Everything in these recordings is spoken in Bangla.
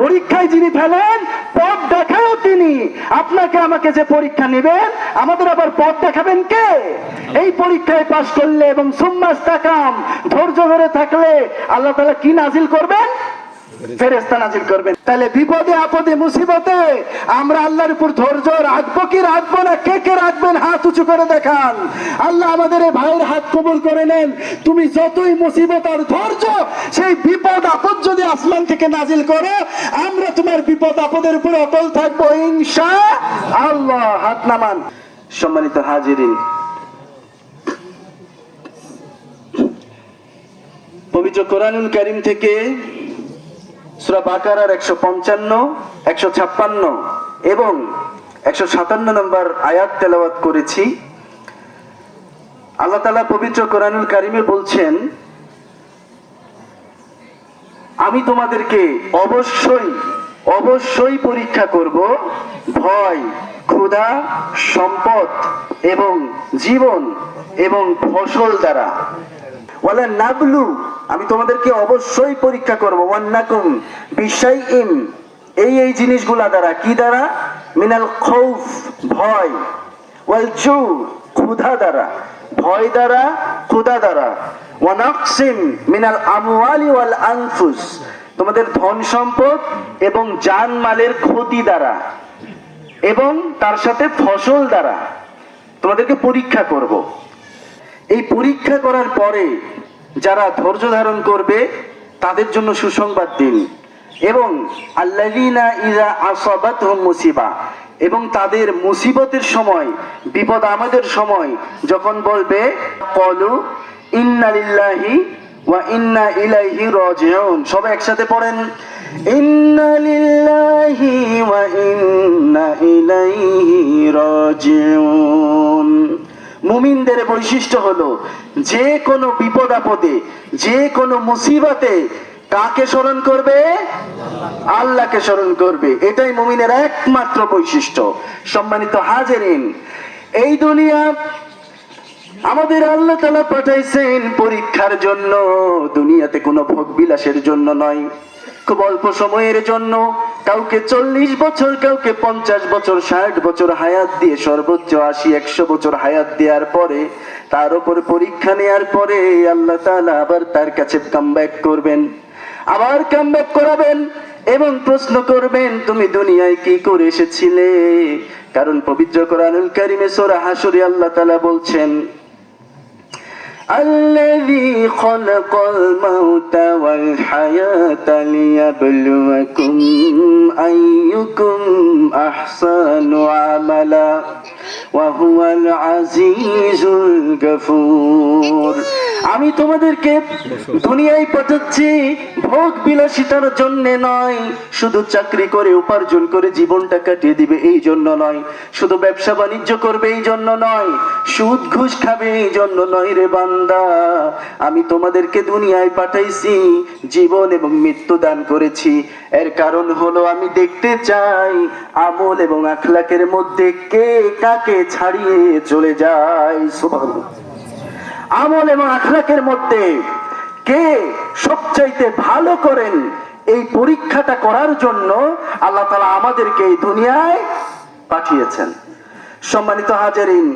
পরীক্ষায় যিনি ফেলেন, পথ দেখাও তিনি। আপনাকে আমাকে যে পরীক্ষা নেবেন, আমাদের আবার পথ দেখাবেন কে? এই পরীক্ষায় পাশ করলে এবং সুম্মাস্তাকাম, ধৈর্য ধরে থাকলে আল্লাহ তাআলা কি নাজিল করবেন? ফেরেশতা নাজিল করবেন। তাহলে বিপদে আপদে মুসিবতে আমরা আল্লাহর উপর ধৈর্য রাখবো কি রাখবো না? কে কে রাখবেন হাত উঁচু করে দেখান। আল্লাহ আমাদের এই ভাইয়ের হাত কবুল করে নেন। তুমি যতই মুসিবত আর ধৈর্য, সেই বিপদ আপদ যদি আসমান থেকে নাজিল করো, আমরা তোমার বিপদ আপদের উপরে অটল থাকবো ইনশাআল্লাহ। হাত নামান। সম্মানিত হাজিরিন, পবিত্র কোরআনুল কারীম থেকে সূরা বাকারার 155, 156 এবং 157 নম্বর আয়াত তেলাওয়াত করেছি। আল্লাহ তাআলা পবিত্র কোরআনুল কারীমে বলছেন, আমি তোমাদেরকে অবশ্যই পরীক্ষা করব ভয়, ক্ষুধা, সম্পদ এবং জীবন এবং ফসল দ্বারা। ওয়ালা নাবলু, আমি তোমাদেরকে অবশ্যই পরীক্ষা করব, ওয়ান্নাকুম বিশাইইন, এই জিনিসগুলা দ্বারা। কি দ্বারা? মিনাল খাউফ, ভয়, ওয়াল জু, ক্ষুধা দ্বারা, ভয় দ্বারা, ক্ষুধা দ্বারা, ওয়া নাকসিম মিনাল আমওয়ালি ওয়াল আনফুস, তোমাদের ধন সম্পদ এবং জানমালের ক্ষতি দ্বারা, এবং তার সাথে ফসল দ্বারা তোমাদেরকে পরীক্ষা করব। এই পরীক্ষা করার পরে যারা ধৈর্য ধারণ করবে তাদের জন্য সুসংবাদ দিন। এবং আল্লাযীনা ইযা আসাবাতহুম মুসিবা, এবং তাদের মুসিবতের সময়, বিপদ আমাদের সময় যখন বলবে, ক্বালু ইন্না লিল্লাহি ওয়া ইন্না ইলাইহি রাজিউন। সবাই একসাথে পড়েন, ইন্না লিল্লাহি ওয়া ইন্না ইলাইহি রাজিউন। মুমিনদের বৈশিষ্ট্য হলো যে কোনো বিপদ আপদে, যে কোনো মুসিবতে কাকে স্মরণ করবে? আল্লাহকে স্মরণ করবে। এটাই মুমিনের একমাত্র বৈশিষ্ট্য। সম্মানিত হাজিরিন, এই দুনিয়া আমাদের আল্লাহ তাআলা পাঠাইছেন পরীক্ষার জন্য, দুনিয়াতে কোনো ভোগ বিলাসের জন্য নয়, খুব অল্প সময়ের জন্য। কাউকে 40 বছর, কাউকে 50 বছর, 60 বছর হায়াত দিয়ে, সর্বোচ্চ 80-100 বছর হায়াত দেওয়ার পরে, তার উপর পরীক্ষা নেওয়ার পরে আল্লাহ তাআলা আবার তার কাছে কামব্যাক করবেন, আবার কামব্যাক করাবেন এবং প্রশ্ন করবেন, তুমি দুনিয়ায় কি করে এসেছিলে? কারণ পবিত্র কোরআনুল কারীমে সূরা হাশরে আল্লাহ তাআলা বলছেন, الذي خلق الموت والحياة ليبلوكم أيكم أحسن عملا وهو العزيز الغفور। আমি তোমাদেরকে দুনিয়ায় পাঠাচ্ছি ভোগ বিলাসিতার জন্য নয়, শুধু চাকরি করে উপার্জন করে জীবনটা কাটিয়ে দিবে এই জন্য নয়, শুধু ব্যবসা বাণিজ্য করবে এই জন্য নয়, সুদ ঘুষ খাবে এই জন্য নয় রে বান্দা। আমি তোমাদেরকে দুনিয়ায় পাঠাইছি, জীবন এবং মৃত্যু দান করেছি। এর কারণ হলো আমি দেখতে চাই আমল এবং আখলাকের মধ্যে কে কাকে ছাড়িয়ে চলে যায়। সুবহানাল্লাহ। আমল এবং আখলাকের মধ্যে কে সবচাইতে ভালো করেন, এই পরীক্ষাটা করার জন্য আল্লাহ তাআলা আমাদেরকে এই দুনিয়ায় পাঠিয়েছেন। সম্মানিত হাজিরিন,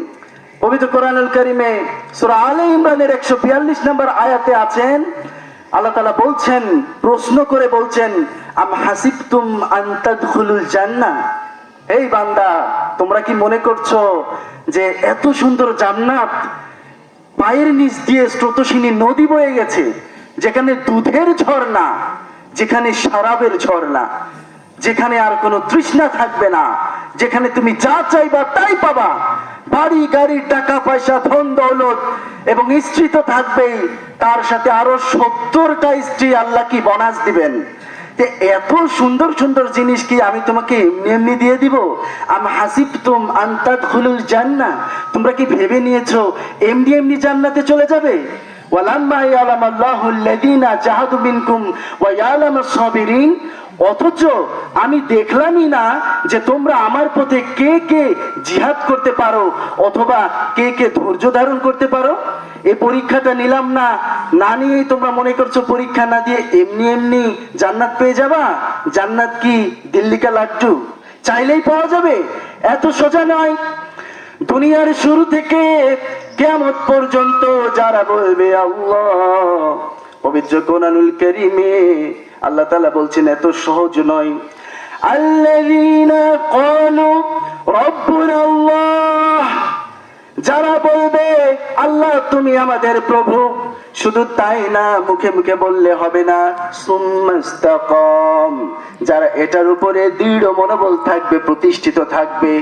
পবিত্র কোরআনুল কারীমে সূরা আলে ইমরানের 142 নম্বর আয়াতে আছেন, আল্লাহ তাআলা বলছেন, প্রশ্ন করে বলছেন, আম হাসিবতুম আন তাদখুলুল জান্নাহ, এই বান্দা তোমরা কি মনে করছো যে এত সুন্দর জান্নাত, পায়ের নিচ দিয়ে স্রোতস্বিনী নদী বয়ে গেছে, যেখানে দুধের ঝর্ণা, যেখানে শরাবের ঝর্ণা, যেখানে আর কোনো তৃষ্ণা থাকবে না, যেখানে তুমি যা চাইবা তাই পাবা, বাড়ি গাড়ি টাকা পয়সা ধন দৌলত এবং স্ত্রী তো থাকবেই, তার সাথে আরো 70টা স্ত্রী আল্লাহ কি বোনাস দিবেন। এত সুন্দর সুন্দর জিনিস কি আমি তোমাকে এমনি এমনি দিয়ে দিব? আম হাসিবতুম আন তাদখুলুল জান্নাহ, তোমরা কি ভেবে নিয়েছো এমনি এমনি জান্নাতে চলে যাবে? ওয়ালাম্মা ইয়ালামাল্লাহু আল্লাযীনা জাহাদু মিনকুম ওয়া ইয়ালামাস সাবিরিন, অথচ আমি দেখলামই না যে তোমরা আমার পথে কে কে জিহাদ করতে পারো অথবা কে কে ধৈর্য ধারণ করতে পারো। এই পরীক্ষাটা নিলাম না, না নিয়েই তোমরা মনে করছো পরীক্ষা না দিয়ে এমনি এমনি জান্নাত পেয়ে যাবা? জান্নাত কি দিল্লি কা লাড্ডু, চাইলেই পাওয়া যাবে? এত সোজা নয়। দুনিয়ার শুরু থেকে কিয়ামত পর্যন্ত যারা বলবে আল্লাহ, পবিত্র কোরআনুল কারীমে আল্লাহ তাআলা বলছেন এত সহজ নয়। আল্লাযীনা ক্বালু রাব্বুনা আল্লাহ, যারা বলবে আল্লাহ তুমি আমাদের প্রভু, শুধু তাই না, মুখে মুখে বললে হবে না, সুম্মাস্তাকাম, যারা এটার উপরে দৃঢ় মনোবল থাকবে, প্রতিষ্ঠিত থাকবে।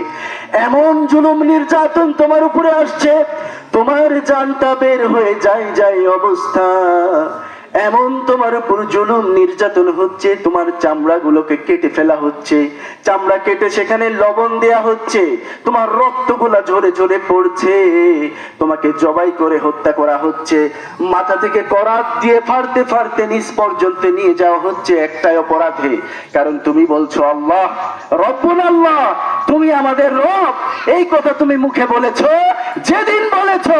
এমন জুলুম নির্যাতন তোমার উপরে আসছে, তোমার জানটা বের হয়ে যায় অবস্থা, এমন তোমার উপর জুলুম নির্যাতন হচ্ছে, তোমার চামড়া গুলোকে কেটে ফেলা হচ্ছে, চামড়া কেটে সেখানে লবণ দেয়া হচ্ছে, তোমার রক্তগুলা ঝরে ঝরে পড়ছে, তোমাকে জবাই করে হত্যা করা হচ্ছে, মাথা থেকে করাত দিয়ে ফাড়তে ফাড়তে নিচ পর্যন্ত নিয়ে যাওয়া হচ্ছে একটাই অপরাধে, কারণ তুমি বলছো আল্লাহ রব্বুল আল্লাহ, তুমি আমাদের রব। এই কথা তুমি মুখে বলেছো, যেদিন বলেছো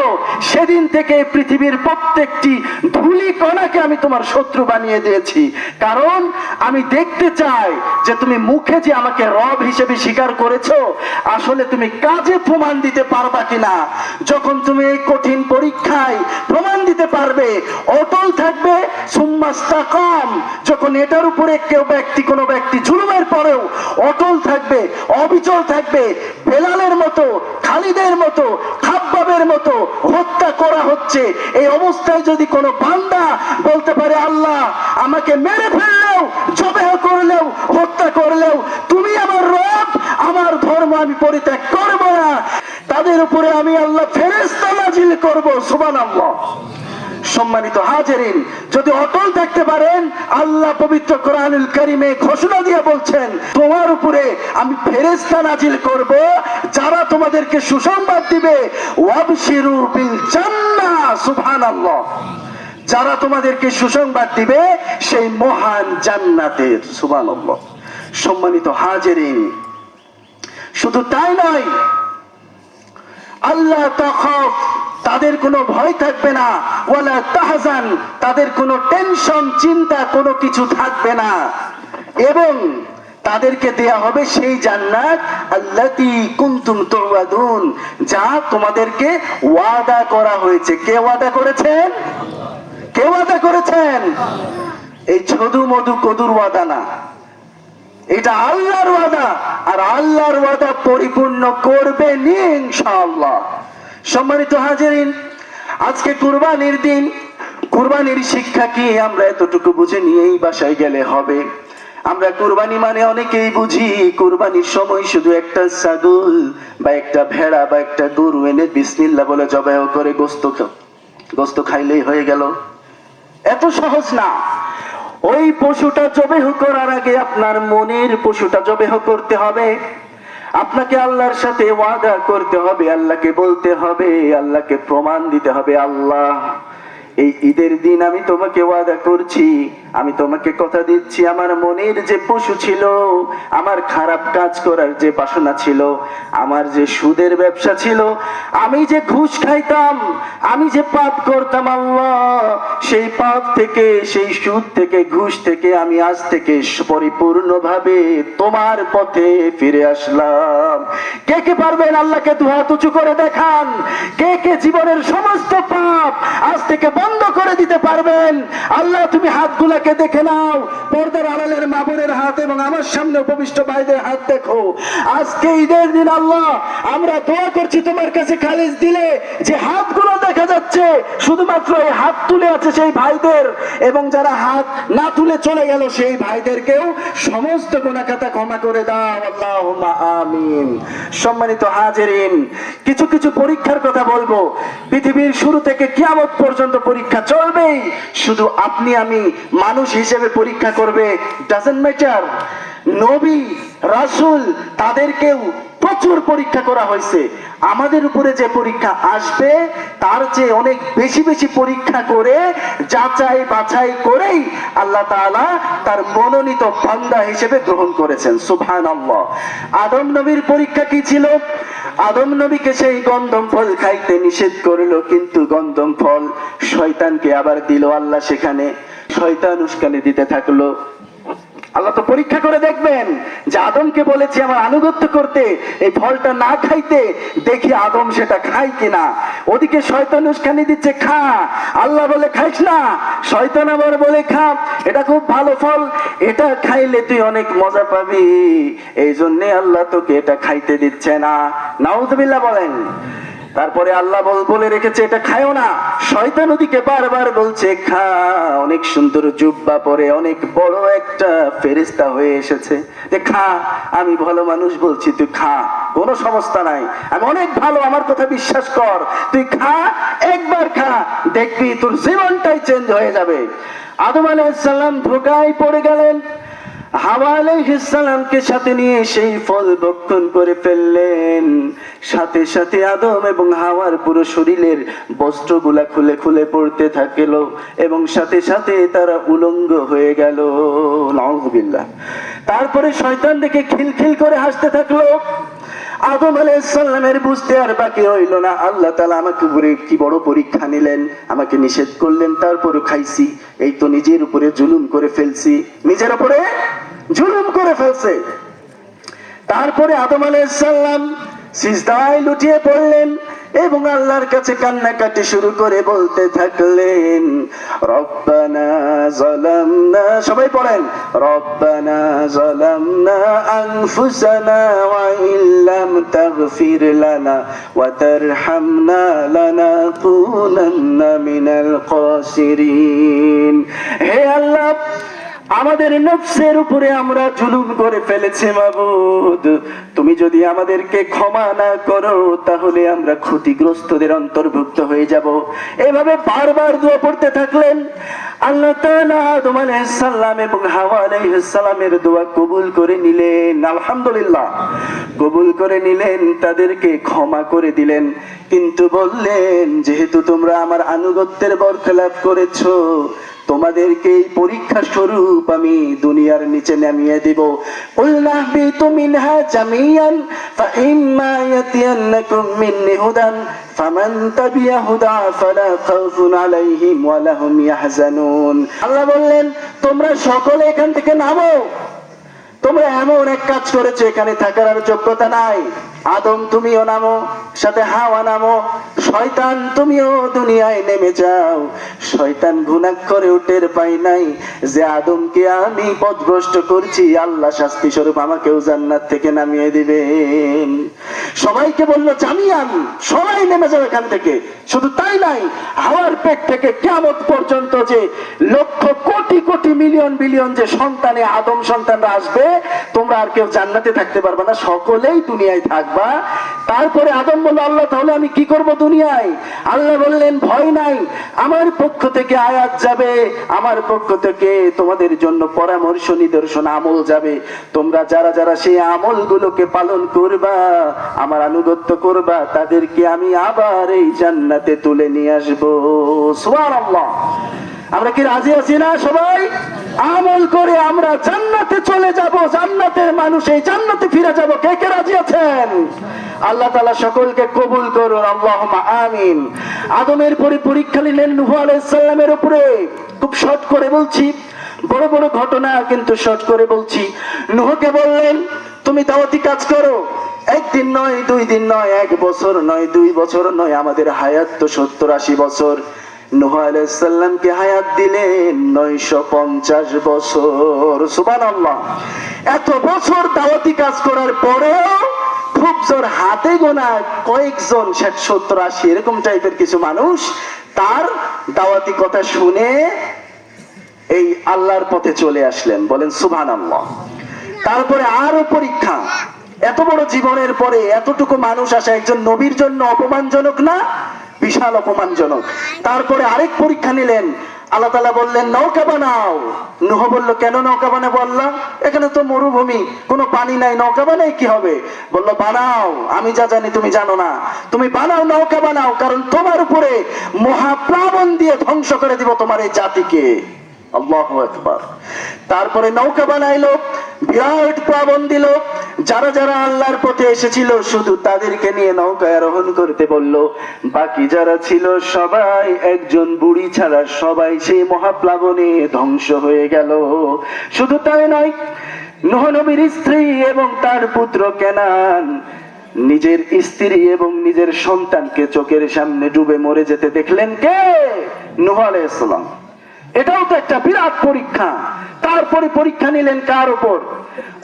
সেদিন থেকে পৃথিবীর প্রত্যেকটি ধুলি কণাকে আমি তোমার শত্রু বানিয়ে দিয়েছি, কারণ আমি দেখতে চাই যে তুমি মুখে যে আমাকে রব হিসেবে স্বীকার করেছো, আসলে তুমি কাজে প্রমাণ দিতে পারবা কিনা। যখন তুমি এই কঠিন পরীক্ষায় প্রমাণ দিতে পারবে, অটল থাকবে, সুম্মাস্তাকাম, যখন এটার উপরে কোনো ব্যক্তি জুলুমের পরেও অটল থাকবে, অবিচল থাকবে, বেলালের মতো, খালিদের মতো, খাব্বাবের মতো হত্যা করা হচ্ছে, এই অবস্থায় যদি কোনো বান্দা বলতে পারে আল্লাহ আমাকে মেরে ফেললেও, জবেহ করলেও, হত্যা করলেও তুমি আমার রব, আমার ধর্ম আমি পরিত্যাগ করব না, তাদের উপরে আমি আল্লাহ ফেরেশতা নাজিল করব, সুবহানাল্লাহ। সম্মানিত হাজিরিন, যদি অটল থাকতে পারেন, আল্লাহ পবিত্র কোরআনুল কারীমে ঘোষণা দিয়ে বলছেন তোমার উপরে আমি ফেরেশতা নাজিল করব, যারা তোমাদেরকে সুসংবাদ দিবে, ওয়াবশিরু বিল জান্নাহ, সুবহানাল্লাহ, যারা তোমাদেরকে সুসংবাদ দিবে সেই মহান জান্নাতের, সুবহানাল্লাহ। সম্মানিত হাজিরিন, শুধু তাই নয়, আল্লাহ তাখাফ, তাদের কোনো ভয় থাকবে না, ওয়ালা তাহজান, তাদের কোনো টেনশন চিন্তা কোনো কিছু থাকবে না, এবং তাদেরকে দেয়া হবে সেই জান্নাত আল্লাতী কুনতুম তুআদুন, যা তোমাদেরকে ওয়াদা করা হয়েছে। কে ওয়াদা করেছেন? কে ওয়াদা করেছেন? এই ছদু মধু কদুর ওয়াদা না, এটা আল্লাহর ওয়াদা, আর আল্লাহর ওয়াদা পরিপূর্ণ করবেন ইনশাআল্লাহ। সম্মানিত হাজিরিন, আজকে কুরবানির দিন, কুরবানির শিক্ষা কি আমরা এতটুকু বুঝে নিয়েই বাসায় গেলে হবে? আমরা কুরবানি মানে অনেকেই বুঝি কুরবানির সময় শুধু একটা ছাগল বা একটা ভেড়া বা একটা গরু এনে বিসমিল্লাহ বলে জবাই করে গোস্ত খাইলেই হয়ে গেল। এত সহজ না। ওই পশুটা জবেহ করার আগে আপনার মনের পশুটা জবেহ করতে হবে, আপনাকে আল্লাহর সাথে ওয়াদা করতে হবে, আল্লাহকে বলতে হবে, আল্লাহকে প্রমাণ দিতে হবে, আল্লাহ এই ঈদের দিন আমি তোমাকে ওয়াদা করছি, আমি তোমাকে কথা দিচ্ছি, আমার মনের যে পশু ছিল, আমার খারাপ কাজ করার যে বাসনা ছিল, আমার যে সুদের ব্যবসা ছিল, আমি যে ঘুষ খাইতাম, আমি যে পাপ করতাম, আল্লাহ সেই পাপ থেকে, সেই সুদ থেকে, ঘুষ থেকে আমি আজ থেকে পরিপূর্ণভাবে তোমার পথে ফিরে আসলাম। কে কে পারবেন আল্লাহকে দুহাত উঁচু করে দেখান? কে কে জীবনের সমস্ত পাপ আজ থেকে বন্ধ করে দিতে পারবেন? আল্লাহ তুমি হাতগুলাকে দেখে নাও, পর্দার আড়ালের মা বোনের হাত এবং আমার সামনে উপবিষ্ট ভাইদের হাত দেখো। আজকে ঈদের দিন আল্লাহ আমরা দোয়া করছি তোমার কাছে খালিস দিলে, যে হাতগুলো দেখা যাচ্ছে শুধুমাত্র এই হাত তুলে আছে সেই ভাইদের, এবং যারা হাত না তুলে চলে গেল সেই ভাইদেরকেও সমস্ত গুনাহ খাতা ক্ষমা করে দাও, আল্লাহুম্মা আমিন। সম্মানিত হাজিরিন, কিছু কিছু পরীক্ষার কথা বলবো। পৃথিবীর শুরু থেকে কিয়ামত পর্যন্ত পরীক্ষা চলবেই, শুধু আপনি আমি মানুষ হিসেবে পরীক্ষা করবে, ডাজন্ট ম্যাটার। নবী রাসূল তাদেরকেও প্রচুর পরীক্ষা করা হয়েছে। আমাদের উপরে যে পরীক্ষা আসবে তার চেয়ে অনেক বেশি বেশি পরীক্ষা করে, যাচাই বাছাই করেই আল্লাহ তাআলা তার মনোনীত বান্দা হিসেবে গ্রহণ করেছেন, সুবহানাল্লাহ। আদম নবীর পরীক্ষা কি ছিল? আদম নবীকে সেই গন্ধম ফল খাইতে নিষেধ করলো, কিন্তু গন্ধম ফল শয়তানকে আবার দিল আল্লাহ। সেখানে শয়তান উস্কানি দিতে থাকলো। আল্লাহ তো পরীক্ষা করে দেখবেন যে আদমকে বলেছি আমার আনুগত্য করতে, এই ফলটা না খাইতে, দেখি আদম সেটা খায় কিনা। ওদিকে শয়তান উস্কানি দিচ্ছে খা, আল্লাহ বলে খাইস না, শয়তান আবার বলে খা, এটা খুব ভালো ফল, এটা খাইলে তুই অনেক মজা পাবি, এই জন্যে আল্লাহ তোকে এটা খাইতে দিচ্ছে না। নাউযুবিল্লাহ বলেন। তারপরে আল্লাহ বলে রেখেছে এটা খায়ও না। শয়তান ওদিকে বারবার বলছে খা, অনেক সুন্দর জুব্বা পরে অনেক বড় একটা ফেরেশতা হয়ে এসেছে, যে খা, আমি ভালো মানুষ বলছি তুই খা, কোনো সমস্যা নাই, আমি অনেক ভালো, আমার কথা বিশ্বাস কর, তুই খা, একবার খা, দেখবি তোর জীবনটাই চেঞ্জ হয়ে যাবে। আদম আলাইহিস সালাম ধোঁকায় পড়ে গেলেন। হাওয়া আলাইহিস সালামকে সাথে নিয়ে সেই ফল ভক্ষণ করে ফেললেন। সাথে সাথে আদম এবং হাওয়ার পুরো শরীরের বস্ত্রগুলা খুলে খুলে পড়তে থাকলো এবং সাথে সাথে তারা উলঙ্গ হয়ে গেল। নাউযুবিল্লাহ। তারপরে শয়তান দেখে খিলখিল করে হাসতে থাকলো। আদম আলাইহিস সালামের বুঝতে আর বাকি রইল না, আল্লাহ তাআলা আমাকে উপরে কি বড় পরীক্ষা নিলেন, আমাকে নিষেধ করলেন, তারপরে খাইছি, এই তো নিজের উপরে জুলুম করে ফেলছি, নিজের উপরে জুলুম করে ফেলছে। তারপরে আদম আলাইহিস সালাম সিজদায় লুটিয়ে পড়লেন এবং আল্লাহর কাছে কান্নাকাটি শুরু করে বলতে থাকলেন, রব্বানা যালামনা, সবাই পড়েন, রব্বানা যালামনা আনফুসানা ওয়া ইল্লাম তাগফির লানা ওয়া তারহামনা লানাকুনান্না মিনাল খাসিরিন। হে আল্লাহ, আমাদের নফসের উপরে আমরা জুলুম করে ফেলেছি মাবুদ, তুমি যদি আমাদেরকে ক্ষমা না করো তাহলে আমরা ক্ষতিগ্রস্তদের অন্তর্ভুক্ত হয়ে যাব। এভাবে বারবার দোয়া পড়তে থাকলেন। আল্লাহ তাআলা আদম আলাইহিস সালাম এবং হাওয়া আলাইহিস সালামের দোয়া কবুল করে নিলেন। আলহামদুলিল্লাহ, কবুল করে নিলেন, তাদেরকে ক্ষমা করে দিলেন, কিন্তু বললেন যেহেতু তোমরা আমার আনুগত্যের বরখেলাপ করেছো, তোমাদেরকে এই পরীক্ষা স্বরূপ আমি দুনিয়ার নিচে নামিয়ে দিব। কুলনা বিতু মিনহা জামিয়ান ফাইম্মা ইয়াতিয়ান্নাকুম মিন্নি হুদান ফামান তাবিয়া হুদা ফালা খাউফুন আলাইহিম ওয়া লাহুম ইয়াহজানুন। আল্লাহ বললেন তোমরা সকলে এখান থেকে নামো। তোমরা এমন এক কাজ করেছো এখানে থাকার আর যোগ্যতা নাই। আদম তুমিও নামো, সাথে হাওয়া নামো, শয়তান তুমিও দুনিয়ায় নেমে যাও। শয়তান ঘুণাক্ষরে টের পাই নাই যে আদমকে আমি পথভ্রষ্ট করছি, আল্লাহ শাস্তি স্বরূপ আমাকেও জান্নাত থেকে নামিয়ে দিবেন। সবাইকে বললো জামিয়ান, সবাই নেমে যাও এখান থেকে। শুধু তাই নাই, হাওয়ার পেট থেকে কিয়ামত পর্যন্ত যে লক্ষ কোটি কোটি মিলিয়ন বিলিয়ন যে সন্তানে আদম সন্তানরা আসবে, তোমরা আর কেউ জান্নাতে থাকতে পারবে না, সকলেই দুনিয়ায় থাকবা। তারপরে আদম বলল, আল্লাহ তাহলে আমি কি করব দুনিয়ায়? আল্লাহ বললেন ভয় নাই, আমার পক্ষ থেকে আয়াত যাবে, আমার পক্ষ থেকে তোমাদের জন্য পরামর্শ নিদর্শন আমল যাবে। তোমরা যারা যারা সেই আমলগুলোকে পালন করবা, আমার আনুগত্য করবা, তাদেরকে আমি আবার এই জান্নাতে তুলে নিয়ে আসবো। সুবহানাল্লাহ। আমরা কি রাজি আছি না? সবাই আমল করে আমরা জান্নাতে চলে যাব, জান্নাতের মানুষ এই জান্নাতে ফিরে যাব। কে কে রাজি আছেন? আল্লাহ তাআলা সকলকে কবুল করুন, আল্লাহুম্মা আমিন। আদমের পরে পরীক্ষা নিলেন নূহ আলাইহিস সালামের উপরে। খুব শর্ট করে বলছি, বড় বড় ঘটনা কিন্তু শর্ট করে বলছি। নূহকে বললেন তুমি দাওয়াতি কাজ করো, একদিন নয়, 2 দিন নয়, 1 বছর নয়, 2 বছর নয়, আমাদের হায়াত তো 70-80 বছর। নূহ আলাইহিস সালামকে হায়াত দিলেন 950 বছর। সুবহানাল্লাহ। এত বছর দাওয়াতি কাজ করার পরেও খুব জোর হাতে গোনা কয়েকজন 60-70-80 এরকম টাইপের কিছু মানুষ তার দাওয়াতি কথা শুনে এই আল্লাহর পথে চলে আসলেন। বলেন সুবহানাল্লাহ। তারপরে আরো পরীক্ষা। এত বড় জীবনের পরে এতটুকু মানুষ আসা একজন নবীর জন্য অপমানজনক না? বিশাল অপমানজনক। তারপরে আরেক পরীক্ষা নিলেন। আল্লাহ তাআলা বললেন নৌকা বানাও। নূহ বলল কেন নৌকা বানাবো আল্লাহ? এখানে তো মরুভূমি, কোনো পানি নাই, নৌকা বানাই কি হবে? বলল বানাও, আমি যা জানি তুমি জানো না, তুমি বানাও, নৌকা বানাও, কারণ তোমার উপরে মহাপ্লাবন দিয়ে ধ্বংস করে দিব তোমার এই জাতিকে। আল্লাহু আকবার। তারপরে নৌকা বানাইলো, বিরাট প্লাবন দিল, যারা যারা আল্লাহর পথে এসেছিল শুধু তাদেরকে নিয়ে নৌকায় আরোহণ করতে বলল। বাকি যারা ছিল সবাই, একজন বুড়ি ছাড়া সবাই সেই মহাপ্লাবনে ধ্বংস হয়ে গেল। শুধু তাই নয়, নূহ নবীর স্ত্রী এবং তার পুত্র কেনান নিজের স্ত্রী এবং নিজের সন্তানকে চোখের সামনে ডুবে মরে যেতে দেখলেন কে? নূহ আলাইহিস সালাম। এটাও তো একটা বিরাট পরীক্ষা। তারপরে পরীক্ষা নিলেন কার উপর?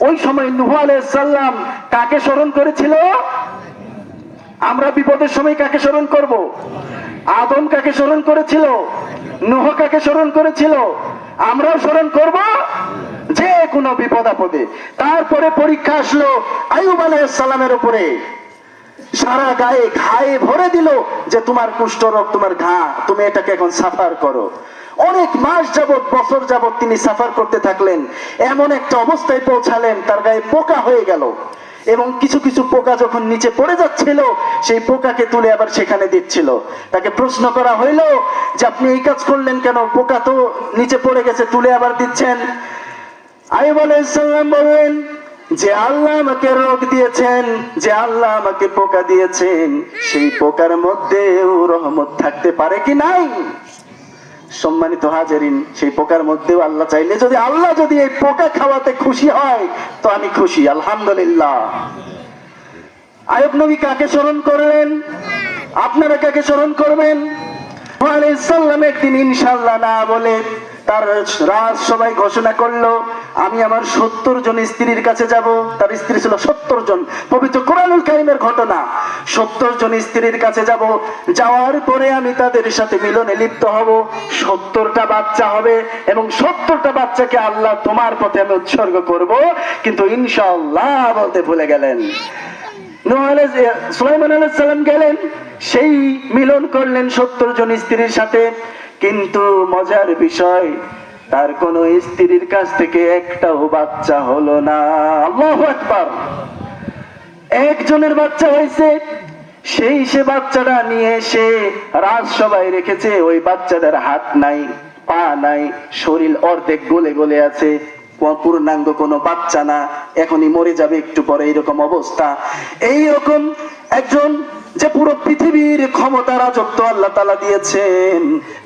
ওই সময় নূহ আলাইহিস সালাম কাকে স্মরণ করেছিল? আমরা বিপদের সময় কাকে স্মরণ করব? আদম কাকে স্মরণ করেছিল? নূহ কাকে স্মরণ করেছিল? আমরাও স্মরণ করব যে কোনো বিপদ আপদে। তারপরে পরীক্ষা আসলো আইয়ুব আলাইহিস সালামের উপরে। সারা গায়ে ঘায়ে ভরে দিল যে তোমার কুষ্ঠরোগ, তোমার ঘা, তুমি এটাকে এখন সাফার করো। অনেক মাস যাবত, বছর যাবত তিনি সাফার করতে থাকলেন। এমন একটা অবস্থায় পৌঁছালেন তার গায়ে পোকা হয়ে গেল, এবং কিছু কিছু পোকা যখন নিচে পড়ে যাচ্ছিল সেই পোকাকে তুলে আবার সেখানে দিচ্ছিল। তাকে প্রশ্ন করা হইল যে আপনি এই কাজ করলেন কেন? পোকা তো নিচে পড়ে গেছে, তুলে আবার দিচ্ছেন। আইয়ুব আলাইহিস সালাম বললেন যে আল্লাহ আমাকে রোগ দিয়েছেন, যে আল্লাহ আমাকে পোকা দিয়েছেন, সেই পোকার মধ্যেও রহমত থাকতে পারে কি নাই? সম্মানিত হাজিরিন, সেই পোকার মধ্যেও আল্লাহ চাইলে যদি, আল্লাহ যদি এই পোকা খাওয়াতে খুশি হয় তো আমি খুশি, আলহামদুলিল্লাহ। আইয়ুব নবী কাকে স্মরণ করলেন? আপনারা কাকে স্মরণ করবেন? আলাইহিস সালাম একদিন ইনশাআল্লাহ না বলে তার রাজ সবাই ঘোষণা করলো, আমি আমার 70 জন স্ত্রীর কাছে যাব। তার স্ত্রী ছিল 70 জন, পবিত্র কোরআনুল কারীমের ঘটনা। 70 জন স্ত্রীর কাছে যাব, যাওয়ার পরে আমি তাদের সাথে মিলনে লিপ্ত হব। 70টা বাচ্চা হবে এবং 70টা বাচ্চাকে আল্লাহ তোমার পথে আমি উৎসর্গ করব, কিন্তু ইনশাআল্লাহ বলতে ভুলে গেলেন। সুলাইমান আলাইহিস সালাম গেলেন, সেই মিলন করলেন 70 জন স্ত্রীর সাথে, কিন্তু মজার বিষয় তার কোন স্ত্রীর কাছ থেকে একটাও বাচ্চা হলো না। আল্লাহু আকবার। একজনের বাচ্চা হয়েছে, সে বাচ্চাটা নিয়ে এসে রাজসভায় রেখেছে। ওই বাচ্চাটার হাত নাই, পা নাই, শরীর অর্ধেক গলে গলে আছে, পূর্ণাঙ্গ কোনো বাচ্চা না, এখনই মরে যাবে একটু পরে, এইরকম অবস্থা। এইরকম একজন যে পুরো পৃথিবীর ক্ষমতা, রাজত্ব আল্লাহ তাআলা দিয়েছেন,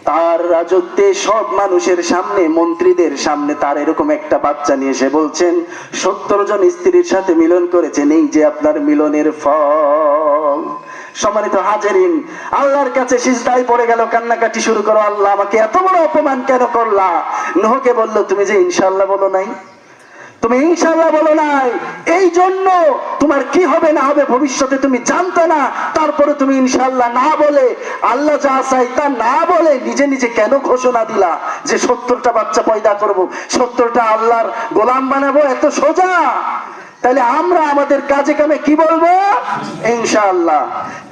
তার রাজত্বে সব মানুষের সামনে, মন্ত্রীদের সামনে তার এরকম একটা বাচ্চা নিয়ে এসে বলছেন 70 জন স্ত্রীর সাথে মিলন করেছেন, এই যে আপনার মিলনের ফল। সম্মানিত হাজিরিন, আল্লাহর কাছে সিজদায় পড়ে গেল, কান্নাকাটি শুরু করো, আল্লাহ আমাকে এত বড় অপমান কেন করলা? নূহকে বলল তুমি যে ইনশাআল্লাহ বলো নাই, তুমি ইনশাআল্লাহ বলো নাই, এই জন্য তোমার কি হবে না হবে ভবিষ্যতে তুমি জানতে না, তারপরে তুমি ইনশাআল্লাহ না বলে, আল্লাহ যা চাই তা না বলে নিজে নিজে কেন ঘোষণা দিলা যে 70টা বাচ্চা পয়দা করব, 70টা আল্লাহর গোলাম বানাবো? এত সোজা? তাহলে আমরা আমাদের কাজে কামে কি বলবো? ইনশাআল্লাহ।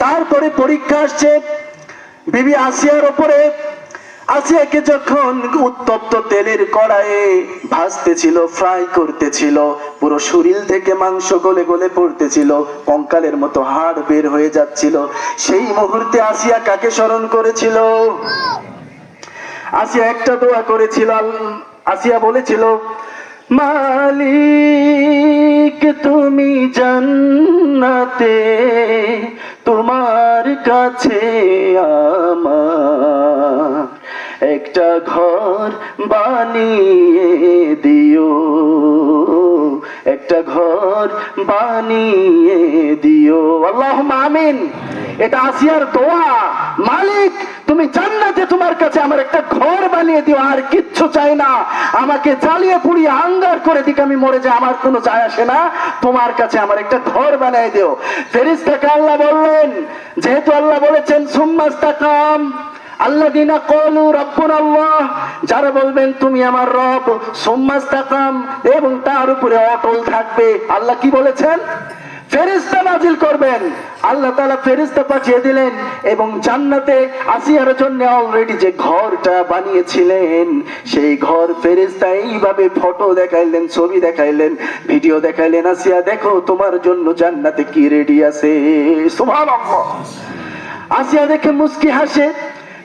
তারপরে পরীক্ষা আসছে বিবি আসিয়ার উপরে। আসিয়াকে যখন উত্তপ্ত তেলের কড়াইয়ে ভাজতেছিল, ফ্রাই করতেছিল, পুরো শরীর থেকে মাংস গলে গলে পড়তেছিল, কঙ্কালের মতো হাড় বের হয়ে যাচ্ছিল, সেই মুহূর্তে আসিয়া কাকে স্মরণ করেছিল? আসিয়া একটা দোয়া করেছিল। আসিয়া বলেছিল, মালিক তুমি জান্নাতে তোমার কাছে আমার একটা ঘর বানিয়ে দিও, একটা ঘর বানিয়ে দিও। আল্লাহুম্মা আমিন। এটা আসিয়ার দোয়া, মালিক তুমি জান্নাতে তোমার কাছে আমার একটা ঘর বানিয়ে দিও, আর কিচ্ছু চাই না, আমাকে জ্বালিয়ে পুড়িয়ে আঙ্গার করে দিকে আমি মরে যাই, আমার কোনো যায় আসে না, তোমার কাছে আমার একটা ঘর বানিয়ে দিও। ফেরেশতাকে আল্লাহ বললেন, যেহেতু আল্লাহ বলেছেন সুম্মাস্তাকাম আল্লাযীনা ক্বালু রাব্বুনা আল্লাহ, যারা বলবেন তুমি আমার রব, সুম্মাস্তাকাম, এবং তার উপরে অটল থাকবে। আল্লাহ কি বলেছেন? ফেরেশতা নাজিল করবেন। আল্লাহ তাআলা ফেরেশতা পাঠিয়ে দিলেন এবং জান্নাতে আসিয়ার জন্য অলরেডি যে ঘরটা বানিয়েছিলেন সেই ঘর ফেরেশতা এইভাবে ফটো দেখাইলেন, ছবি দেখাইলেন, ভিডিও দেখাইলেন, আসিয়া দেখো তোমার জন্য জান্নাতে কি রেডি আছে। সুবহানাল্লাহ। আসিয়া দেখে মুস্কি হাসে।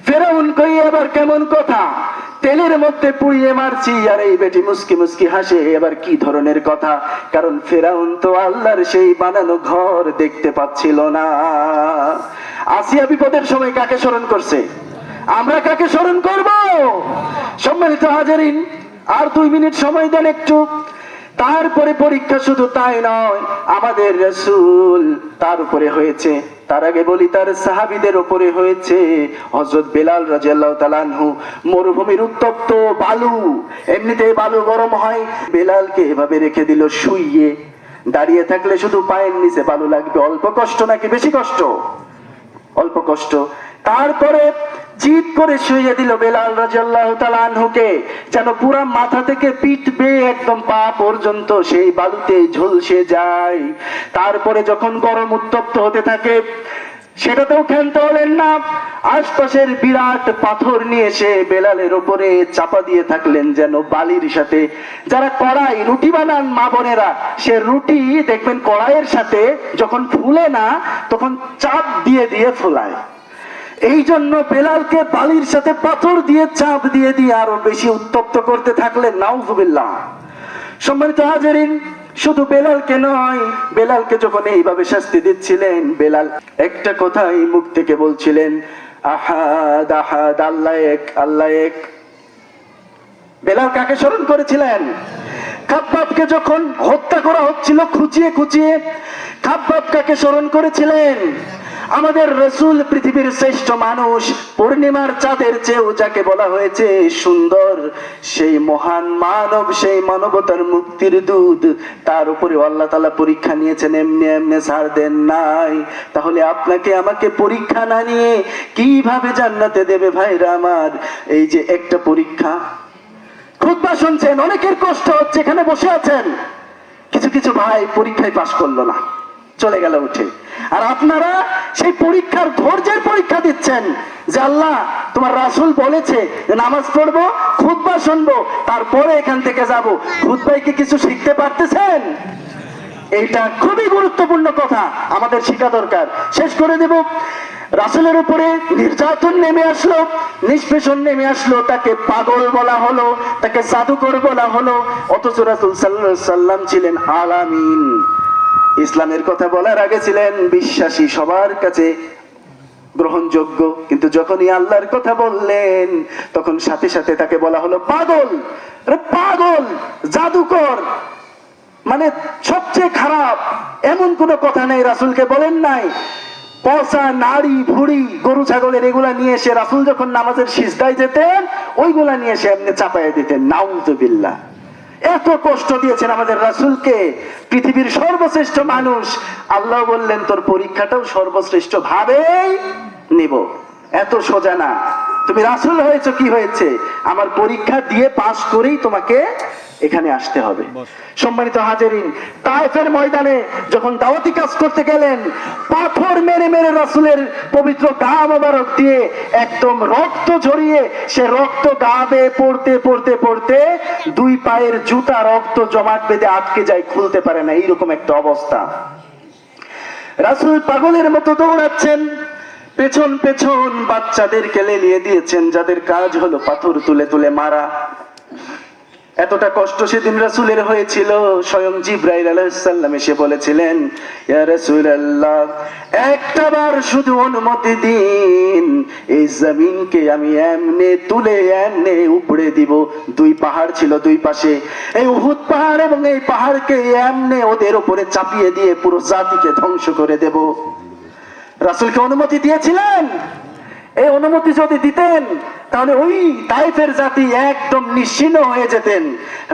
ফেরাউন কই এবার কেমন কথা? তেলের মধ্যে পুড়িয়ে মারছি, আর এই বেটি মুস্কি মুস্কি হাসে। এবার কি ধরনের কথা? কারণ ফেরাউন তো আল্লাহর সেই বানানো ঘর দেখতে পাচ্ছিল না। আসিয়া বিপদের সময় কাকে স্মরণ করছে? আমরা কাকে স্মরণ করব? সম্মানিত হাজারিন, আর 2 মিনিট সময় দেন একটু। তারপরে পরীক্ষা শুধু তাই নয়, আমাদের রাসূল তার উপরে হয়েছে। তার আগে বলি, তার সাহাবীদের উপরে হয়েছে। হযরত বেলাল রাদিয়াল্লাহু তাআলা আনহু মরুভূমির উত্তপ্ত বালু, এমনিতেই বালু গরম হয়, বেলালকে এভাবে রেখে দিল শুইয়ে। দাঁড়িয়ে থাকলে শুধু পায়ের নিচে বালু লাগবে। অল্প কষ্ট নাকি বেশি কষ্ট? অল্প কষ্ট। তারপরে জিদ করে শুইয়ে দিল বেলাল রাদিয়াল্লাহু তাআলা আনহুকে, যেন পুরো মাথা থেকে পিঠ বেয়ে একদম পা পর্যন্ত সেই বালুতে ঝলসে যায়। তারপরে যখন গরম উত্তপ্ত হতে থাকে, সেটাতেও ক্ষান্ত হলেন না। আশপাশের বিরাট পাথর নিয়ে এসে বেলালের উপরে চাপা দিয়ে থাকলেন, যেন বালির সাথে। যারা কড়াই রুটি বানান মা বোনেরা, সে রুটি দেখবেন কড়াইয়ের সাথে যখন ফুলে না, তখন চাপ দিয়ে দিয়ে ফোলায়। এই জন্য বেলালকে বালির সাথে পাথর দিয়ে চাপ দিয়ে দিয়ে আরো বেশি উত্তপ্ত করতে থাকলেন। নাউযুবিল্লাহ। সম্মানিত হাজারিন, শুধু বেলালকে নয়, বেলালকে যখন এইভাবে শাস্তি দিচ্ছিলেন, বেলাল একটা কথাই মুখ থেকে বলছিলেন, আহাদ আহাদ, আল্লাহ এক, আল্লাহ এক। বেলাল কাকে স্মরণ করেছিলেন? খাব্বাবকে যখন হত্যা করা হচ্ছিল খুঁচিয়ে খুঁচিয়ে, খাব্বাব কাকে স্মরণ করেছিলেন? আমাদের রাসূল পৃথিবীর শ্রেষ্ঠ মানুষ, পূর্ণিমার চাঁদের চেয়েও যাকে বলা হয়েছে সুন্দর, সেই মহান মানব, সেই মানবতার মুক্তির দূত, তার উপরে আল্লাহ তাআলা পরীক্ষা নিয়েছেন। এমনি এমনি ছাড় দেন নাই। তাহলে আপনাকে আমাকে পরীক্ষা না নিয়ে কিভাবে জান্নাতে দেবে ভাইরা আমার? এই যে একটা পরীক্ষা। খুতবা শুনছেন, অনেকের কষ্ট হচ্ছে, এখানে বসে আছেন, কিছু কিছু ভাই পরীক্ষায় পাশ করলো না, চলে গেল উঠে। আর আপনারা সেই পরীক্ষার ধৈর্যের পরীক্ষা দিচ্ছেন, যে আল্লাহ তোমার রাসূল বলেছে যে নামাজ পড়বো, খুতবা শুনবো, তারপরে এখান থেকে যাব। খুতবায় কি কিছু শিখতে পারতেছেন? এইটা খুবই গুরুত্বপূর্ণ কথা, আমাদের শিখা দরকার। শেষ করে দেব। রাসূলের উপরে নির্যাতন নেমে আসলো, নিষ্পেষণ নেমে আসলো, তাকে পাগল বলা হলো, তাকে জাদুকর বলা হলো। অথচ রাসূল সাল্লাল্লাহু আলাইহি সাল্লাম ছিলেন আলামিন। ইসলামের কথা বলার আগে ছিলেন বিশ্বাসী, সবার কাছে গ্রহণযোগ্য। কিন্তু যখনই আল্লাহর কথা বললেন, তখন সাথে সাথে তাকে বলা হলো পাগল। আরে পাগল, জাদুকর, মানে সবচেয়ে খারাপ এমন কোন কথা নেই রাসূলকে বলেন নাই। পচা নাড়ি ভুড়ি গরু ছাগলের এগুলা নিয়ে এসে রাসূল যখন নামাজের সিজদায় যেতেন, ওইগুলা নিয়ে এসে এমনি চাপাইয়া দিতেন। নাউযুবিল্লাহ। এত কষ্ট দিয়েছেন আমাদের রাসূলকে, পৃথিবীর সর্বশ্রেষ্ঠ মানুষ। আল্লাহ বললেন তোর পরীক্ষাটাও সর্বশ্রেষ্ঠ ভাবেই নিব। এত সোজা না। তুমি রাসূল হয়েছে, কি হয়েছে? আমার পরীক্ষা দিয়ে পাশ করেই তোমাকে এখানে আসতে হবে। সম্মানিত হাজারিন, তায়েফের ময়দানে যখন দাওয়াতি কাজ করতে গেলেন, পাথর মেরে মেরে রাসূলের পবিত্র গা মোবারক দিয়ে একদম রক্ত ঝরিয়ে, সে রক্ত গা বেয়ে পড়তে পড়তে পড়তে 2 পায়ের জুতা রক্ত জমাট বেঁধে আটকে যায়, খুলতে পারে না, এইরকম একটা অবস্থা। রাসূল পাগলের মতো দৌড়াচ্ছেন, পেছন পেছন বাচ্চাদেরকে লেলিয়ে দিয়েছেন, যাদের কাজ হলো পাথর তুলে তুলে মারা। এতটা কষ্ট সেদিন রাসূলের হয়েছিল, স্বয়ং জিবরাইল আলাইহিস সালাম এসে বলেছিলেন, ইয়া রাসূলুল্লাহ, একটাবার শুধু অনুমতি দিন, এই জমিনকে আমি এমনে তুলে এমনে উপড়ে দিব। 2 পাহাড় ছিল 2 পাশে, এই উহুদ পাহাড় এবং এই পাহাড়কে এমনে ওদের উপরে চাপিয়ে দিয়ে পুরো জাতিকে ধ্বংস করে দেব। রাসূলকে অনুমতি দিয়েছিলেন। এই অনুমতি যদি দিতেন, তাহলে ওই তায়েফের জাতি একদম নিশ্চিহ্ন হয়ে যেতেন।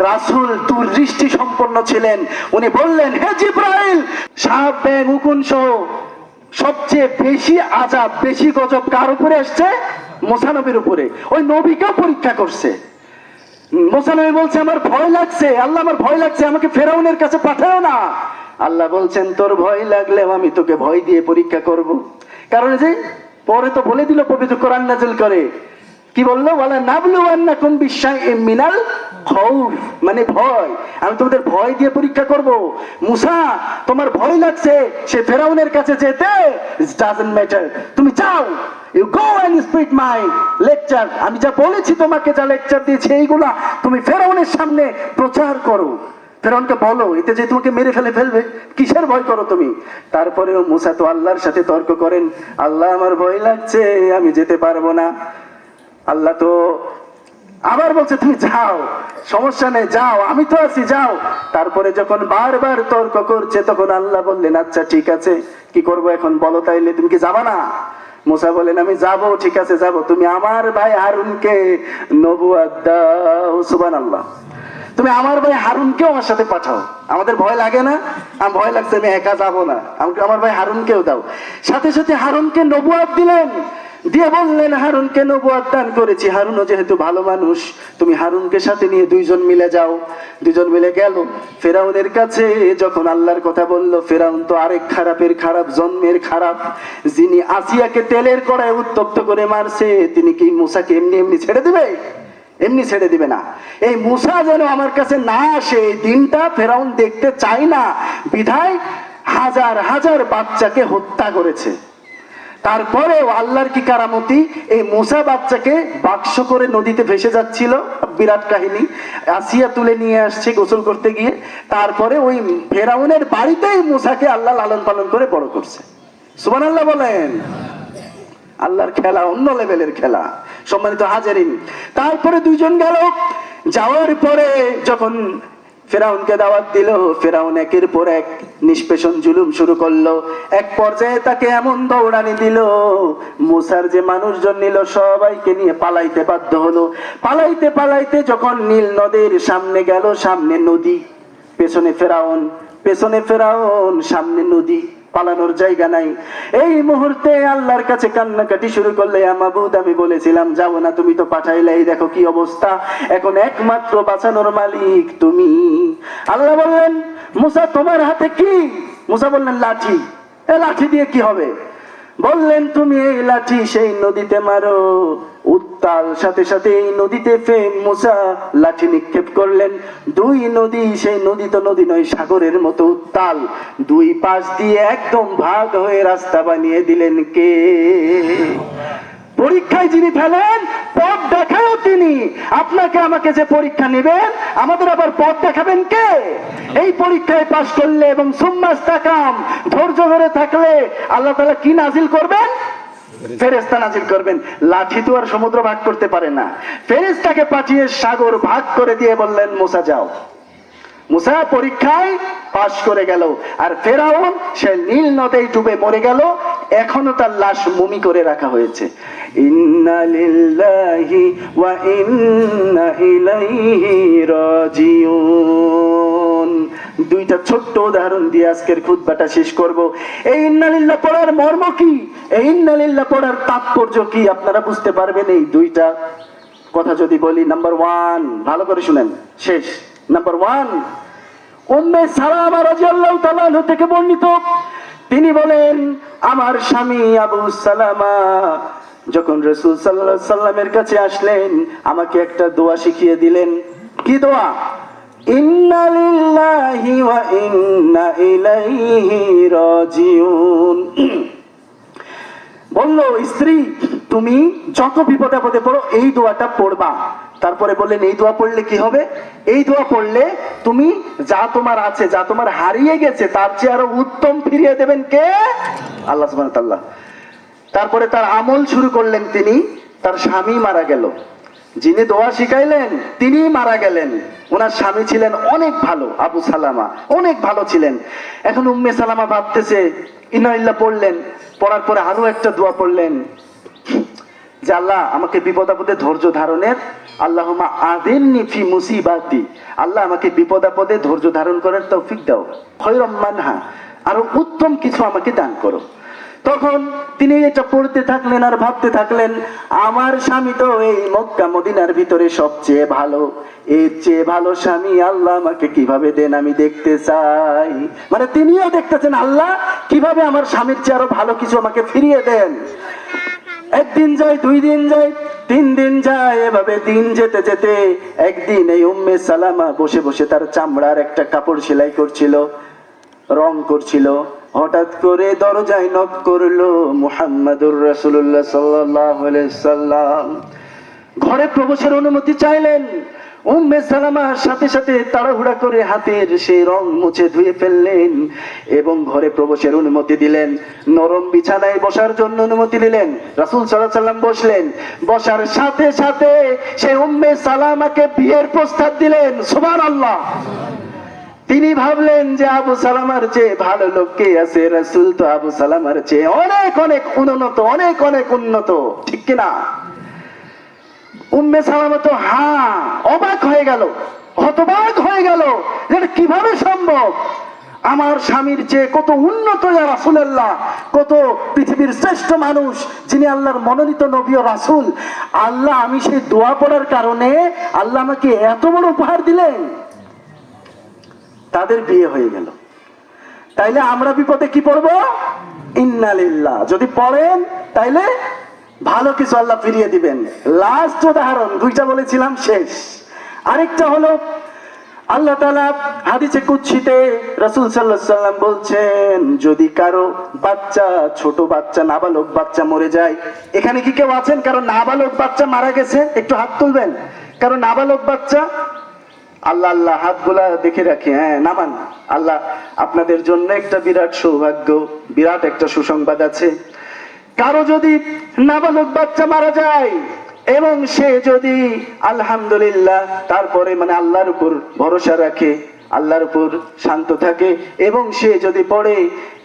রাসূল দূরদৃষ্টি সম্পন্ন ছিলেন। উনি বললেন, হে জিবরাইল, সাপ ব্যাঙ উকুন সহ সবচেয়ে বেশি আযাব, বেশি গজব কার উপরে আসছে? মুসা নবীর উপরে। ওই নবীকেও পরীক্ষা করছে। মুসা নবী বলছে, আমার ভয় লাগছে, আল্লাহ আমার ভয় লাগছে, আমাকে ফেরাউনের কাছে পাঠাও না। আল্লাহ বলছেন, তোর ভয় লাগলেও আমি তোকে ভয় দিয়ে পরীক্ষা করব। কারণ যে পরে তো বলে দিল, পবিত্র কোরআন নাযিল করে, কি বললো? ওয়ালা নাবলুওয়ান্নাকুম বিশাইইম মিনাল খাউফ, মানে ভয়। আমি তোমাদের ভয় দিয়ে পরীক্ষা করব। মুসা, তোমার ভয় লাগছে সে ফেরাউনের কাছে যেতে, ডাজন্ট ম্যাটার, তুমি যাও, you go and speak my lecture, আমি যা বলেছি তোমাকে, যা লেকচার দিয়েছি এইগুলা তুমি ফেরাউনের সামনে প্রচার করো। ফেরাউনকে বলো, এতে যে তোমাকে মেরে ফেলবে, কিসের ভয় করো তুমি? তারপরেও মুসা তো আল্লাহর সাথে তর্ক করেন, আল্লাহ আমার ভয় লাগছে, আমি যেতে পারবো না। আল্লাহ তো আবার বলছে তুমি যাও, সমস্যা নেই, যাও, আমি তো আছি, যাও। তারপরে যখন বারবার তর্ক করছে তখন আল্লাহ বললেন, আচ্ছা ঠিক আছে, কি করবো এখন বলো, তাইলে তুমি কি যাবা না? মুসা বলেন, আমি যাব, ঠিক আছে যাব, তুমি আমার ভাই হারুনকে নবুয়ত দাও। সুবহানাল্লাহ। তুমি আমার ভাই হারুনকেও আমার সাথে পাঠাও, আমাদের ভয় লাগে না? আমার ভয় লাগছে, আমি একা যাবো না, আমাকে আমার ভাই হারুনকেও দাও। সাথে সাথে হারুনকে নবুয়ত দিলেন, দিয়ে বললেন, হারুনকে নবুয়ত দান করেছি, হারুনও যেহেতু ভালো মানুষ, তুমি হারুনকে সাথে নিয়ে দুইজন মিলে যাও। দুজন মিলে গেল ফেরাউনের কাছে। যখন আল্লাহর কথা বলল, ফেরাউন তো আরেক খারাপের খারাপ, জন্মের খারাপ, যিনি আসিয়াকে তেলের কড়ায় উত্তপ্ত করে মারছে, তিনি কি মুসাকে এমনি এমনি ছেড়ে দিবে? এমনি ছেড়ে দিবে না। এই মুসা যেন আমার কাছে না আসে, এই দিনটা ফেরাউন দেখতে চায় না, বিধায় হাজার হাজার বাচ্চাকে হত্যা করেছে। তারপরেও আল্লাহর কি কারামতি, এই মুসা বাচ্চাকে বাক্স করে নদীতে ভেসে যাচ্ছিল, বিরাট কাহিনী, আসিয়া তুলে নিয়ে আসছে গোসল করতে গিয়ে। তারপরে ওই ফেরাউনের বাড়িতেই মুসাকে আল্লাহ লালন পালন করে বড় করছে। সুবহানাল্লাহ বলেন। আল্লাহর খেলা অন্য লেভেলের খেলা, সম্মানিত হাজারিন। তারপরে দুইজন গেল, যাওয়ার পরে যখন ফেরাউনকে দাওয়াত দিল, ফেরাউন একের পর এক নিষ্পেষণ জুলুম শুরু করলো। এক পর্যায়ে তাকে এমন দৌড়ানি দিল, মুসার যে মানুষজন নিল সবাইকে নিয়ে পালাইতে বাধ্য হলো। পালাইতে পালাইতে যখন নীল নদীর সামনে গেল, সামনে নদী, পেছনে ফেরাউন, পেছনে ফেরাউন, সামনে নদী, পালানোর জায়গা নাই। এই মুহূর্তে আল্লাহর কাছে কান্নাকাটি শুরু করলে, মাবুদ আমি বলেছিলাম যাবো না, তুমি তো পাঠাইলে, এই দেখো কি অবস্থা, এখন একমাত্র বাঁচানোর মালিক তুমি। আল্লাহ বললেন, মুসা তোমার হাতে কি? মুসা বললেন, লাঠি। এ লাঠি দিয়ে কি হবে? বললেন, তুমি এই লাঠি সেই নদীতে মারো, উত্তাল সাথে সাথে এই নদীতে মুসা লাঠি নিক্ষেপ করলেন। দুই নদী, সেই নদী তো নদী নয়, সাগরের মতো উত্তাল, দুই পাশ দিয়ে একদম ভাগ হয়ে রাস্তা বানিয়ে দিলেন কে? পরীক্ষায় যিনি ফেলেন, পথ দেখাও তিনি। আপনাকে আমাকে যে পরীক্ষা নেবেন, আমাদের আবার পথ দেখাবেন কে? এই পরীক্ষায় পাশ করলে এবং সুম্মাস্তাকাম, ধৈর্য ধরে থাকলে আল্লাহ তাআলা কি নাজিল করবেন? ফেরেশতা নাজিল করবেন। লাঠি তো আর সমুদ্র ভাগ করতে পারে না, ফেরেশতাকে পাঠিয়ে সাগর ভাগ করে দিয়ে বললেন, মুসা যাও। মুসা পরীক্ষায় পাশ করে গেল, আর ফেরাউন সে নীল নদে ডুবে মরে গেল। এখনো তার লাশ মুমি করে রাখা হয়েছে। ইন্না লিল্লাহি ওয়া ইন্না ইলাইহি রাজিউন। দুইটা ছোট্ট উদাহরণ দিয়ে আজকের খুতবাটা শেষ করব। এই ইন্না লিল্লাহ পড়ার মর্ম কি, এই ইন্না লিল্লাহ পড়ার তাৎপর্য কি, আপনারা বুঝতে পারবেন এই দুইটা কথা যদি বলি। নাম্বার 1, ভালো করে শুনেন, শেষ। নাম্বার 1, উম্মে সালামা রাদিয়াল্লাহু তাআলা আনহা থেকে বর্ণিত, তিনি বলেন, আমার স্বামী আবু সালামা যখন রাসূল সাল্লাল্লাহু আলাইহি সাল্লামের কাছে আসলেন, আমাকে একটা দোয়া শিখিয়ে দিলেন। কি দোয়া? ইন্না লিল্লাহি ওয়া ইন্না ইলাইহি রাজিউন। বললো, স্ত্রী তুমি যত বিপদে আপদে পড়ো এই দোয়াটা পড়বা। তারপরে বললেন, এই দোয়া পড়লে কি হবে? এই দোয়া পড়লে তুমি যা তোমার আছে, যা তোমার হারিয়ে গেছে, তার চেয়ে আরো উত্তম ফিরিয়ে দেবেন কে? আল্লাহ সুবহানাহু ওয়া তাআলা। তারপরে তার আমল শুরু করলেন তিনি। তার স্বামী মারা গেল, যিনি দোয়া শিখাইলেন তিনি মারা গেলেন। ওনার স্বামী ছিলেন অনেক ভালো, আবু সালামা অনেক ভালো ছিলেন। এখন উম্মে সালামা ভাবতেছে, ইন্না লিল্লাহ পড়লেন, পড়ার পরে আরো একটা দোয়া পড়লেন যে আল্লাহ আমাকে বিপদ আপদে ধৈর্য ধারণের, আল্লাহুম্মা আযিরনি ফি মুসিবাতি, আল্লাহ আমাকে বিপদ আপদে ধৈর্য ধারণ করার তৌফিক দাও, খায়রাম মানহা, আরো উত্তম কিছু আমাকে দান করো। তখন তিনি এটা পড়তে থাকলেন আর ভাবতে থাকলেন, আমার স্বামী তো এই মক্কা মদিনার ভিতরে সবচেয়ে ভালো, এর চেয়ে ভালো স্বামী আল্লাহ আমাকে কিভাবে দেন, আমি দেখতে চাই। মানে তিনিও দেখতেছেন আল্লাহ কিভাবে আমার স্বামীর চেয়ে আরো ভালো কিছু আমাকে ফিরিয়ে দেন। একদিন যায়, 2 দিন যায়, 3 দিন যায়, এভাবে দিন যেতে যেতে একদিন এই উম্মে সালামা বসে বসে তার চামড়ার একটা কাপড় সেলাই করছিল, রং করছিল। হঠাৎ করে দরজায় নক করলো মুহাম্মাদুর রাসূলুল্লাহ সাল্লাল্লাহু আলাইহি সাল্লাম। ঘরে প্রবেশের অনুমতি চাইলেন। উম্মে সালামা সাথে সাথে তাড়াহুড়া করে হাতের সেই রং মুছে ধুয়ে ফেললেন এবং ঘরে প্রবেশের অনুমতি দিলেন। নরম বিছানায় বসার জন্য অনুমতি দিলেন। রাসূল সাল্লাল্লাহু আলাইহি সাল্লাম বসলেন। বসার সাথে সাথে সেই উম্মে সালামাকে বিয়ের প্রস্তাব দিলেন। সুবহানাল্লাহ। তিনি ভাবলেন যে আবু সালামার চেয়ে ভালো লোক কে আছে? রাসূল তো আবু সালামার চেয়ে অনেক অনেক উন্নত, অনেক অনেক উন্নত, ঠিক কিনা? উম্মে সালামা তো অবাক হয়ে গেল, হতবাক হয়ে গেল, এটা কিভাবে সম্ভব? আমার স্বামীর চেয়ে কত উন্নত ইয়া রাসূলুল্লাহ, কত পৃথিবীর শ্রেষ্ঠ মানুষ, যিনি আল্লাহর মনোনীত নবী ও রাসূল। আল্লাহ, আমি সেই দোয়া পড়ার কারণে আল্লাহ আমাকে এত বড় উপহার দিলেন। তাদের বিয়ে হয়ে গেল। তাইলে আমরা বিপদে কি পড়বো? ইন্না লিল্লাহ। যদি পড়েন তাইলে ভালো কিছু আল্লাহ ফিরিয়ে দিবেন। লাস্ট উদাহরণ দুইটা বলেছিলাম, শেষ। আরেকটা হলো আল্লাহ তাআলা হাদিসে কুদসিতে রাসূল সাল্লাল্লাহু আলাইহি সাল্লাম বলছেন, যদি কারো বাচ্চা, ছোট বাচ্চা, নাবালক বাচ্চা মরে যায়। এখানে কি কেউ আছেন কারো নাবালক বাচ্চা মারা গেছে? একটু হাত তুলবেন। কারো নাবালক বাচ্চা? আল্লাহ আল্লাহ, হাতগুলা দেখে রাখি। হ্যাঁ, নামান। আল্লাহ আপনাদের জন্য একটা বিরাট সৌভাগ্য, বিরাট একটা সুসংবাদ আছে। কারো যদি নাবালক বাচ্চা মারা যায় এবং সে যদি আলহামদুলিল্লাহ তারপরে মানে আল্লাহর উপর ভরসা রাখে, আল্লাহর উপর শান্ত থাকে এবং সে যদি পড়ে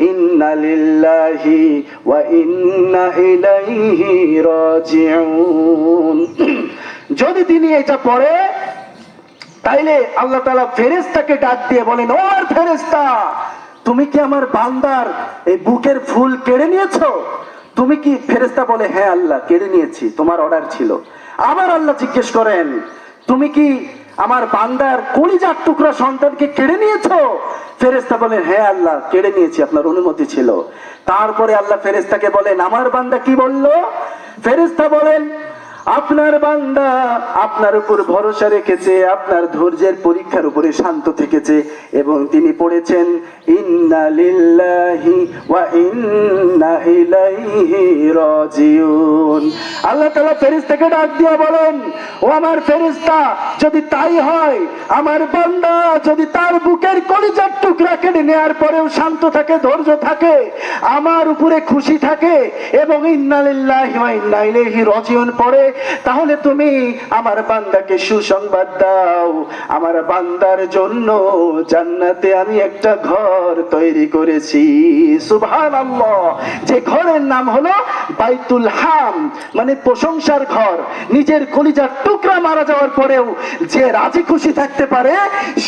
ইন্না লিল্লাহি ওয়া ইন্না ইলাইহি রাজিউন, যদি তিনি এটা পড়ে, তাইলে আল্লাহ তাআলা ফেরেশতাকে ডাক দিয়ে বলেন, ও আমার ফেরেশতা, তুমি কি আমার বান্দার এই বুকের ফুল কেড়ে নিয়েছো? তুমি কি? ফেরেশতা বলে, হ্যাঁ আল্লাহ, কেড়ে নিয়েছি, তোমার অর্ডার ছিল। আবার আল্লাহ জিজ্ঞেস করেন, তুমি কি আমার বান্দার কলিজার টুকরা সন্তানকে কেড়ে নিয়েছো? ফেরেশতা বলেন, হ্যাঁ আল্লাহ, কেড়ে নিয়েছি, আপনার অনুমতি ছিল। তারপরে আল্লাহ ফেরেশতাকে বলেন, আমার বান্দা কি বললো? ফেরেশতা বলেন, আপনার বান্দা আপনার উপর ভরসা রেখেছে, আপনার ধৈর্যের পরীক্ষার উপরে শান্ত থেকেছে এবং তিনি পড়েছেন ইন্না লিল্লাহি ওয়া ইন্না ইলাইহি রাজিউন। আল্লাহ তাআলা ফেরেশতাকে ডাক দিয়ে বলেন, ও আমার ফেরেশতা, যদি তাই হয়, আমার বান্দা যদি তার বুকের কলিজার টুকরা কেড়ে নেওয়ার পরেও শান্ত থাকে, ধৈর্য থাকে, আমার উপরে খুশি থাকে এবং ইন্না লিল্লাহি ওয়া ইন্না ইলাইহি রাজিউন পড়ে, তাহলে তুমি আমার বান্দাকে সুসংবাদ দাও, আমার বান্দার জন্য জান্নাতে আমি একটা ঘর তৈরি করেছি। সুবহানাল্লাহ। যে ঘরের নাম হলো বাইতুল হামদ, মানে প্রশংসার ঘর। নিজের কলিজার টুকরা মারা যাওয়ার পরেও যে রাজি খুশি থাকতে পারে,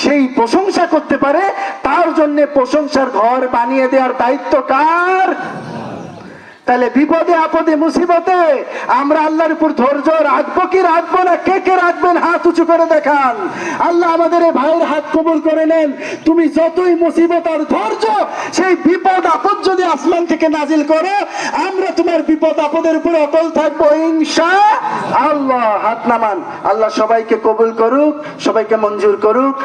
সেই প্রশংসা করতে পারে, তার জন্য প্রশংসার ঘর বানিয়ে দেওয়ার দায়িত্ব কার? তাহলে বিপদে আপদে মুসিবতে আমরা আল্লাহর উপর ধৈর্য রাখবো কি রাখবো না? কে কে রাখবেন হাত উঁচু করে দেখান। আল্লাহ আমাদের এই ভাইয়ের হাত কবুল করে নেন। তুমি যতই মুসিবত আর ধৈর্য, সেই বিপদ আপদ যদি আসমান থেকে নাজিল করো, আমরা তোমার বিপদ আপদের উপরে অটল থাকবো ইনশাআল্লাহ। হাত নামান। আল্লাহ সবাইকে কবুল করুক, সবাইকে মঞ্জুর করুক।